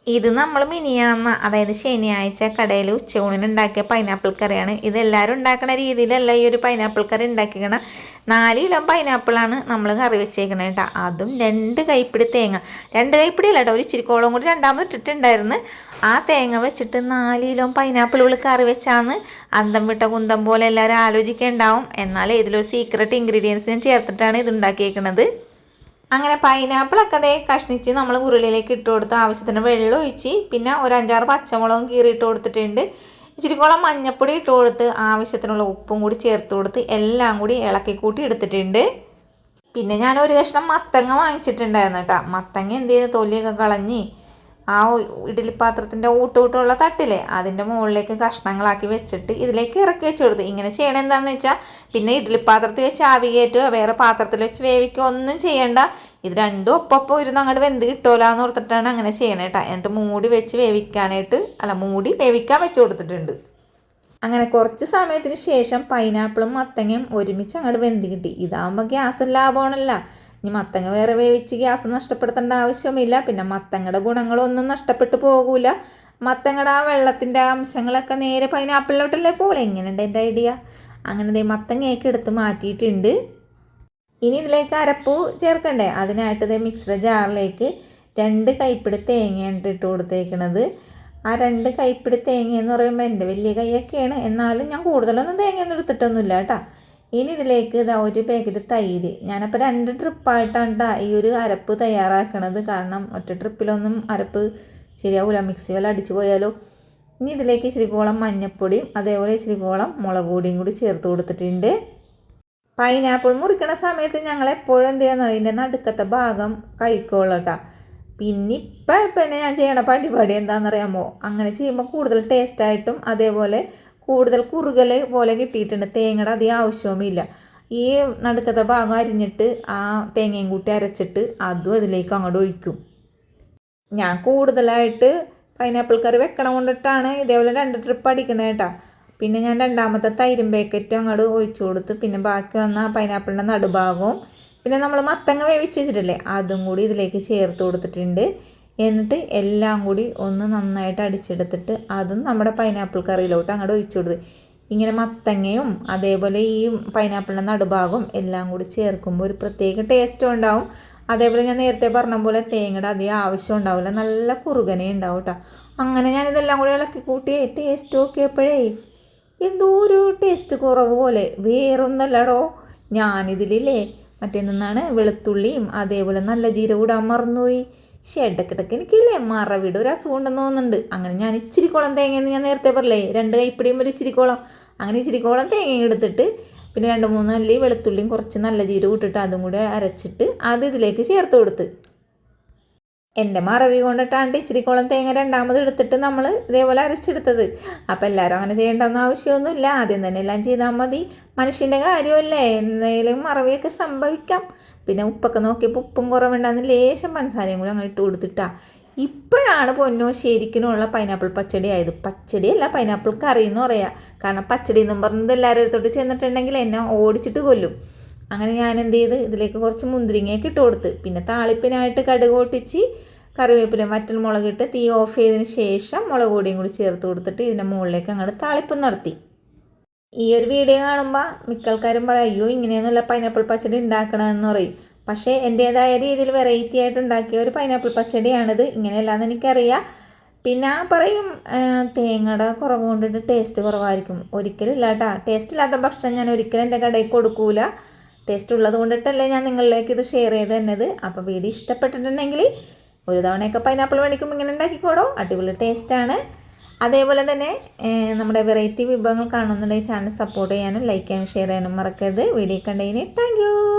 ഇത് നമ്മൾ മിനിയാന്ന് അതായത് ശനിയാഴ്ച കടയിൽ ഉച്ചയൂണിന് ഉണ്ടാക്കിയ പൈനാപ്പിൾ കറിയാണ്. ഇതെല്ലാവരും ഉണ്ടാക്കുന്ന രീതിയിലല്ല ഈ ഒരു പൈനാപ്പിൾ കറി ഉണ്ടാക്കിക്കണം. 4 കിലോ പൈനാപ്പിളാണ് നമ്മൾ കറി വെച്ചേക്കണത് കേട്ടോ. അതും 2 കൈപ്പിടി തേങ്ങ, 2 കൈപ്പിടി അല്ല കേട്ടോ, ഒരു ഇച്ചിരിക്കോളം കൂടി രണ്ടാമത് ഇട്ടിട്ടുണ്ടായിരുന്നു. ആ തേങ്ങ വെച്ചിട്ട് 4 കിലോ പൈനാപ്പിൾ കറി വെച്ചാന്ന് അന്തം വിട്ട കുന്തം പോലെ എല്ലാവരും ആലോചിക്കേണ്ടാവും. എന്നാൽ ഇതിലൊരു സീക്രട്ട് ഇൻഗ്രീഡിയൻസ് ഞാൻ ചേർത്തിട്ടാണ് ഇത് ഉണ്ടാക്കിയേക്കുന്നത്. അങ്ങനെ പൈനാപ്പിളൊക്കെ അതേ കഷ്ണിച്ച് നമ്മൾ ഉരുളിയിലേക്ക് ഇട്ട് കൊടുത്ത് ആവശ്യത്തിന് വെള്ളം ഒഴിച്ച് പിന്നെ ഒരു 5-6 പച്ചമുളകും കീറിയിട്ട് കൊടുത്തിട്ടുണ്ട്. ഇച്ചിരിക്കോളം മഞ്ഞൾപ്പൊടി ഇട്ട് കൊടുത്ത് ആവശ്യത്തിനുള്ള ഉപ്പും കൂടി ചേർത്ത് കൊടുത്ത് എല്ലാം കൂടി ഇളക്കി കൂട്ടി എടുത്തിട്ടുണ്ട്. പിന്നെ ഞാൻ ഒരു കഷ്ണം മത്തങ്ങ വാങ്ങിച്ചിട്ടുണ്ടായിരുന്നു കേട്ടോ. മത്തങ്ങ എന്ത് ചെയ്ത് തൊലിയൊക്കെ കളഞ്ഞ് ആ ഇഡ്ഡലി പാത്രത്തിൻ്റെ ഊട്ടുള്ള തട്ടില്ലേ അതിൻ്റെ മുകളിലേക്ക് കഷ്ണങ്ങളാക്കി വെച്ചിട്ട് ഇതിലേക്ക് ഇറക്കി വെച്ച് കൊടുത്തു. ഇങ്ങനെ ചെയ്യണം എന്താണെന്ന് വെച്ചാൽ പിന്നെ ഇഡ്ഡലി പാത്രത്തിൽ വെച്ച് ആവി കയറ്റുക, വേറെ പാത്രത്തിൽ വെച്ച് വേവിക്കുക ഒന്നും ചെയ്യണ്ട. ഇത് രണ്ടും ഒപ്പം ഇരുന്ന് അങ്ങോട്ട് വെന്ത് കിട്ടുമല്ലോ ഓർത്തിട്ടാണ് അങ്ങനെ ചെയ്യണേ കേട്ടോ. എന്നിട്ട് മൂടി വെച്ച് മൂടി വേവിക്കാൻ വെച്ച് കൊടുത്തിട്ടുണ്ട്. അങ്ങനെ കുറച്ച് സമയത്തിന് ശേഷം പൈനാപ്പിളും മത്തങ്ങയും ഒരുമിച്ച് അങ്ങോട്ട് വെന്ത് കിട്ടി. ഇതാകുമ്പോൾ ഗ്യാസ് ലാഭമാണല്ലോ. ഇനി മത്തങ്ങ വേറെ വേവിച്ച് ഗ്യാസ് നഷ്ടപ്പെടുത്തേണ്ട ആവശ്യമില്ല. പിന്നെ മത്തങ്ങയുടെ ഗുണങ്ങളൊന്നും നഷ്ടപ്പെട്ടു പോകൂല. മത്തങ്ങയുടെ ആ വെള്ളത്തിൻ്റെ അംശങ്ങളൊക്കെ നേരെ പൈനാപ്പിളിലോട്ടല്ലേ പോലെ. എങ്ങനെയുണ്ട് എൻ്റെ ഐഡിയ? അങ്ങനെ മത്തങ്ങയൊക്കെ എടുത്ത് മാറ്റിയിട്ടുണ്ട്. ഇനി ഇതിലേക്ക് അരപ്പ് ചേർക്കണ്ടേ? അതിനായിട്ട് മിക്സർ ജാറിലേക്ക് 2 കൈപ്പിടി തേങ്ങയാണ് ഇട്ട് കൊടുത്തേക്കണത്. ആ 2 കൈപ്പിടി തേങ്ങ എന്ന് പറയുമ്പോൾ എൻ്റെ വലിയ കൈയൊക്കെയാണ്, എന്നാലും ഞാൻ കൂടുതലൊന്നും തേങ്ങയൊന്നും എടുത്തിട്ടൊന്നുമില്ല കേട്ടോ. ഇനി ഇതിലേക്ക് ഒരു പാക്കറ്റ് തൈര്. ഞാനപ്പോൾ 2 ട്രിപ്പായിട്ടാണ് ഈ ഒരു അരപ്പ് തയ്യാറാക്കണത്. കാരണം ഒറ്റ ട്രിപ്പിലൊന്നും അരപ്പ് ശരിയാവില്ല, മിക്സി വല്ല അടിച്ചു പോയാലോ. ഇനി ഇതിലേക്ക് ഇച്ചിരിക്കോളം മഞ്ഞൾപ്പൊടിയും അതേപോലെ ഇച്ചിരിക്കോളം മുളക് പൊടിയും കൂടി ചേർത്ത് കൊടുത്തിട്ടുണ്ട്. പൈനാപ്പിൾ മുറിക്കണ സമയത്ത് ഞങ്ങൾ എപ്പോഴും എന്ത് ചെയ്യാന്ന് പറയുക, ഇതിൻ്റെ നടുക്കത്തെ ഭാഗം കഴിക്കുള്ളൂ കേട്ടോ. പിന്നെ ഇപ്പം ഞാൻ ചെയ്യണ പരിപാടി എന്താണെന്നറിയാമോ? അങ്ങനെ ചെയ്യുമ്പോൾ കൂടുതൽ ടേസ്റ്റായിട്ടും അതേപോലെ കൂടുതൽ കുറുകൽ പോലെ കിട്ടിയിട്ടുണ്ട്. തേങ്ങയുടെ അധികം ആവശ്യവുമില്ല. ഈ നടുക്കത്തെ ഭാഗം അരിഞ്ഞിട്ട് ആ തേങ്ങയും കൂട്ടി അരച്ചിട്ട് അതും അതിലേക്ക് അങ്ങോട്ട് ഒഴിക്കും. ഞാൻ കൂടുതലായിട്ട് പൈനാപ്പിൾ കറി വെക്കണം കൊണ്ടിട്ടാണ് ഇതേപോലെ 2 ട്രിപ്പ് അടിക്കണേ കേട്ടോ. പിന്നെ ഞാൻ രണ്ടാമത്തെ തൈരും പാക്കറ്റും അങ്ങോട്ട് ഒഴിച്ചു കൊടുത്ത് പിന്നെ ബാക്കി വന്ന പൈനാപ്പിളിൻ്റെ നടുഭാഗവും പിന്നെ നമ്മൾ മത്തങ്ങ വേവിച്ച് വെച്ചിട്ടില്ലേ അതും കൂടി ഇതിലേക്ക് ചേർത്ത് കൊടുത്തിട്ടുണ്ട്. എന്നിട്ട് എല്ലാം കൂടി ഒന്ന് നന്നായിട്ട് അടിച്ചെടുത്തിട്ട് അതും നമ്മുടെ പൈനാപ്പിൾ കറിയിലോട്ട് അങ്ങോട്ട് ഒഴിച്ചു കൊടുത്ത് ഇങ്ങനെ മത്തങ്ങയും അതേപോലെ ഈ പൈനാപ്പിളിൻ്റെ നടുഭാഗവും എല്ലാം കൂടി ചേർക്കുമ്പോൾ ഒരു പ്രത്യേക ടേസ്റ്റും ഉണ്ടാവും. അതേപോലെ ഞാൻ നേരത്തെ പറഞ്ഞ പോലെ തേങ്ങയുടെ അധികം ആവശ്യം ഉണ്ടാവില്ല, നല്ല കുറുകനെ ഉണ്ടാവും കേട്ടോ. അങ്ങനെ ഞാനിതെല്ലാം കൂടി ഇളക്കി കൂട്ടി ടേസ്റ്റ് നോക്കിയപ്പോഴേ എന്തോ ഒരു ടേസ്റ്റ് കുറവ് പോലെ. വേറൊന്നല്ലടോ, ഞാനിതിലില്ലേ മറ്റേന്നാണ് വെളുത്തുള്ളിയും അതേപോലെ നല്ല ജീരകം ഇടാൻ മറന്നുപോയി. ഇടയ്ക്കിടയ്ക്ക് എനിക്കില്ലേ മറവിയുടെ ഒരു അസുഖം ഉണ്ടെന്ന് തോന്നുന്നുണ്ട്. അങ്ങനെ ഞാൻ ഇച്ചിരിക്കോളം തേങ്ങയെന്ന് ഞാൻ നേരത്തെ പറഞ്ഞില്ലേ, 2 കൈപ്പിടിയും ഒരു ഇച്ചിരിക്കോളം, അങ്ങനെ ഇച്ചിരിക്കോളം തേങ്ങയും എടുത്തിട്ട് പിന്നെ 2-3 അല്ലി വെളുത്തുള്ളിയും കുറച്ച് നല്ല ജീരകം ഇട്ടിട്ട് അതും കൂടെ അരച്ചിട്ട് അത് ഇതിലേക്ക് ചേർത്ത് കൊടുത്ത്. എൻ്റെ മറവി കൊണ്ടിട്ടാണ്ട് ഇച്ചിരിക്കോളം തേങ്ങ രണ്ടാമത് എടുത്തിട്ട് നമ്മൾ ഇതേപോലെ അരച്ചെടുത്തത്. അപ്പോൾ എല്ലാവരും അങ്ങനെ ചെയ്യേണ്ടെന്ന് ആവശ്യമൊന്നുമില്ല, ആദ്യം തന്നെ എല്ലാം ചെയ്താൽ മതി. മനുഷ്യൻ്റെ കാര്യമല്ലേ, എന്തെങ്കിലും മറവിയൊക്കെ സംഭവിക്കാം. പിന്നെ ഉപ്പൊക്കെ നോക്കിയപ്പോൾ ഉപ്പും കുറവുണ്ടാകുന്ന ലേശം പഞ്ചസാരയും കൂടി അങ്ങനെ ഇട്ട് കൊടുത്തിട്ടാ. ഇപ്പോഴാണ് പൊന്നോ ശരിക്കുമുള്ള പൈനാപ്പിൾ പച്ചടി ആയത്. പച്ചടിയല്ല, പൈനാപ്പിൾ കറി എന്ന് പറയാം. കാരണം പച്ചടി എന്നും പറഞ്ഞത് എല്ലാവരും അടുത്തോട്ട് ചെന്നിട്ടുണ്ടെങ്കിൽ എന്നെ ഓടിച്ചിട്ട് കൊല്ലും. അങ്ങനെ ഞാൻ എന്ത് ചെയ്ത് ഇതിലേക്ക് കുറച്ച് മുന്തിരിങ്ങയൊക്കെ ഇട്ട് കൊടുത്ത് പിന്നെ താളിപ്പിനായിട്ട് കടുക് പൊട്ടിച്ച് കറിവേപ്പില വറ്റൽ മുളകിട്ട് തീ ഓഫ് ചെയ്തതിന് ശേഷം മുളക് പൊടിയും കൂടി ചേർത്ത് കൊടുത്തിട്ട് ഇതിൻ്റെ മുകളിലേക്ക് അങ്ങോട്ട് താളിപ്പ് നടത്തി. ഈ ഒരു വീഡിയോ കാണുമ്പോൾ മിക്ക ആൾക്കാരും പറയും അയ്യോ ഇങ്ങനെയൊന്നുമല്ല പൈനാപ്പിൾ പച്ചടി ഉണ്ടാക്കണമെന്ന് പറയും. പക്ഷേ എൻ്റേതായ രീതിയിൽ വെറൈറ്റി ആയിട്ട് ഉണ്ടാക്കിയ ഒരു പൈനാപ്പിൾ പച്ചടിയാണിത്. ഇങ്ങനെയല്ലാന്ന് എനിക്കറിയാം. പിന്നെ പറയും തേങ്ങയുടെ കുറവ് കൊണ്ടിട്ട് ടേസ്റ്റ് കുറവായിരിക്കും. ഒരിക്കലും ഇല്ല കേട്ടോ. ടേസ്റ്റ് ഇല്ലാത്ത ഭക്ഷണം ഞാൻ ഒരിക്കലും എൻ്റെ കടയിൽ കൊടുക്കൂല. ടേസ്റ്റ് ഉള്ളത് കൊണ്ടിട്ടല്ലേ ഞാൻ നിങ്ങളിലേക്ക് ഇത് ഷെയർ ചെയ്ത് തന്നത്. അപ്പോൾ വീഡിയോ ഇഷ്ടപ്പെട്ടിട്ടുണ്ടെങ്കിൽ ഒരു തവണയൊക്കെ പൈനാപ്പിൾ മേടിക്കുമ്പോൾ ഇങ്ങനെ ഉണ്ടാക്കിക്കോടോ, അടിപൊളി ടേസ്റ്റാണ്. അതേപോലെ തന്നെ നമ്മുടെ വെറൈറ്റി വിഭവങ്ങൾ കാണുന്നുണ്ടെങ്കിൽ ചാനൽ സപ്പോർട്ട് ചെയ്യാനും ലൈക്ക് ചെയ്യാനും ഷെയർ ചെയ്യാനും മറക്കരുത്. വീഡിയോ കണ്ടതിന് താങ്ക് യു.